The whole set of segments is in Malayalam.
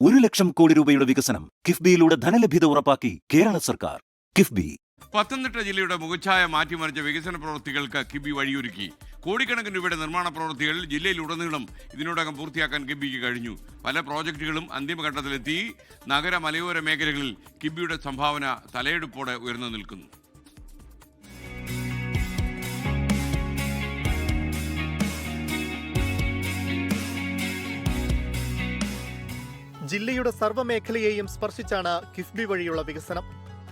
1 ലക്ഷം കോടി രൂപയുടെ വികസനം കിഫ്ബിയിലൂടെ ധനലഭ്യത ഉറപ്പാക്കി കേരള സർക്കാർ. കിഫ്ബി. പത്തനംതിട്ട ജില്ലയുടെ മുഖച്ഛായ മാറ്റിമറിച്ച വികസന പ്രവൃത്തികൾക്ക് കിഫ്ബി വഴിയൊരുക്കി. കോടിക്കണക്കിന് രൂപയുടെ നിർമ്മാണ പ്രവൃത്തികൾ ജില്ലയിലുടനീളം ഇതിനോടകം പൂർത്തിയാക്കാൻ കിഫ്ബിക്ക് കഴിഞ്ഞു. പല പ്രോജക്റ്റുകളും അന്തിമഘട്ടത്തിലെത്തി. നഗര മലയോര മേഖലകളിൽ കിഫ്ബിയുടെ സംഭാവന തലയെടുപ്പോടെ ഉയർന്നു നിൽക്കുന്നു. ജില്ലയുടെ സർവ്വമേഖലയെയും സ്പർശിച്ചാണ് കിഫ്ബി വഴിയുള്ള വികസനം.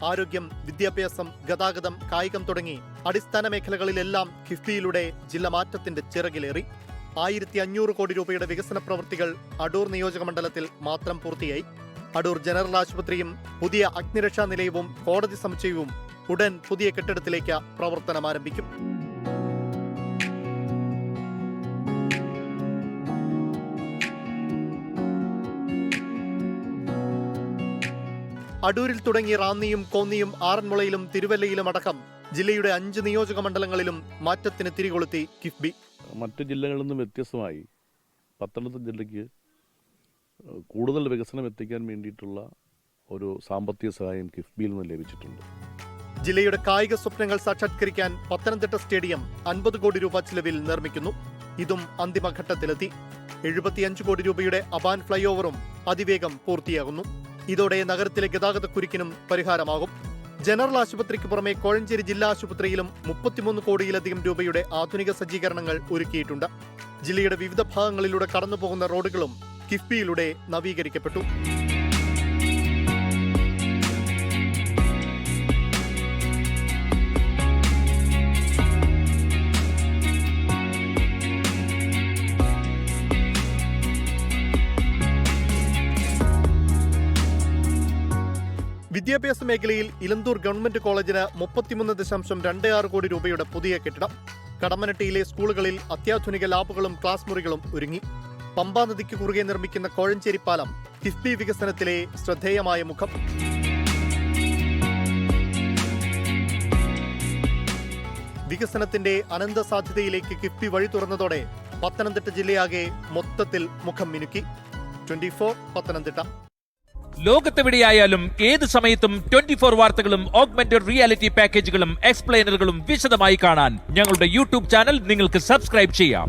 ആരോഗ്യം, വിദ്യാഭ്യാസം, ഗതാഗതം, കായികം തുടങ്ങി അടിസ്ഥാന മേഖലകളിലെല്ലാം കിഫ്ബിയിലൂടെ ജില്ല മാറ്റത്തിന്റെ ചിറകിലേറി. 1500 കോടി രൂപയുടെ വികസന പ്രവൃത്തികൾ അടൂർ നിയോജക മണ്ഡലത്തിൽ മാത്രം പൂർത്തിയായി. അടൂർ ജനറൽ ആശുപത്രിയും പുതിയ അഗ്നിരക്ഷാ നിലയവും കോടതി സമുച്ചയവും ഉടൻ പുതിയ കെട്ടിടത്തിലേക്ക് പ്രവർത്തനം ആരംഭിക്കും. അടൂരിൽ തുടങ്ങി റാന്നിയും കോന്നിയും ആറന്മുളയിലും തിരുവല്ലയിലും അടക്കം ജില്ലയുടെ 5 നിയോജക മണ്ഡലങ്ങളിലും മാറ്റത്തിന് തിരികൊളുത്തി കിഫ്ബി. മറ്റ് ജില്ലകളിൽ നിന്നും വ്യത്യസ്തമായി പത്തനംതിട്ട ജില്ലയ്ക്ക് കൂടുതൽ വികസനം എത്തിക്കാൻ വേണ്ടിയിട്ടുള്ള ഒരു സാമ്പത്തിക സഹായം കിഫ്ബിയിൽ നിന്ന് ലഭിച്ചിട്ടുണ്ട്. ജില്ലയുടെ കായിക സ്വപ്നങ്ങൾ സാക്ഷാത്കരിക്കാൻ പത്തനംതിട്ട സ്റ്റേഡിയം 50 കോടി രൂപ ചിലവിൽ നിർമ്മിക്കുന്നു. ഇതും അന്തിമഘട്ടത്തിലെത്തി. 75 കോടി രൂപയുടെ അബാൻ ഫ്ലൈ ഓവറും അതിവേഗം പൂർത്തിയാകുന്നു. ഇതോടെ നഗരത്തിലെ ഗതാഗതക്കുരുക്കിനും പരിഹാരമാകും. ജനറൽ ആശുപത്രിക്ക് പുറമെ കോഴഞ്ചേരി ജില്ലാ ആശുപത്രിയിലും 33 കോടിയിലധികം രൂപയുടെ ആധുനിക സജ്ജീകരണങ്ങൾ ഒരുക്കിയിട്ടുണ്ട്. ജില്ലയുടെ വിവിധ ഭാഗങ്ങളിലൂടെ കടന്നുപോകുന്ന റോഡുകളും കിഫ്ബിയിലൂടെ നവീകരിക്കപ്പെട്ടു. വിദ്യാഭ്യാസ മേഖലയിൽ ഇലന്തൂർ ഗവൺമെന്റ് കോളേജിന് 33.26 കോടി രൂപയുടെ പുതിയ കെട്ടിടം. കടമ്മനട്ടിയിലെ സ്കൂളുകളിൽ അത്യാധുനിക ലാബുകളും ക്ലാസ് മുറികളും ഒരുങ്ങി. പമ്പാ നദിക്ക് കുറുകെ നിർമ്മിക്കുന്ന കോഴഞ്ചേരി പാലം കിഫ്ബി വികസനത്തിലെ ശ്രദ്ധേയമായ മുഖം. വികസനത്തിന്റെ അനന്ത സാധ്യതയിലേക്ക് കിഫ്ബി വഴി തുറന്നതോടെ പത്തനംതിട്ട ജില്ലയാകെ മൊത്തത്തിൽ മുഖം മിനുക്കി. 24 പത്തനംതിട്ട. ലോകത്തെവിടെയായാലും ഏത് സമയത്തും 24 വാർത്തകളും ഓഗ്മെന്റഡ് റിയാലിറ്റി പാക്കേജുകളും എക്സ്പ്ലെയിനറുകളും വിശദമായി കാണാൻ ഞങ്ങളുടെ യൂട്യൂബ് ചാനൽ നിങ്ങൾക്ക് സബ്സ്ക്രൈബ് ചെയ്യാം.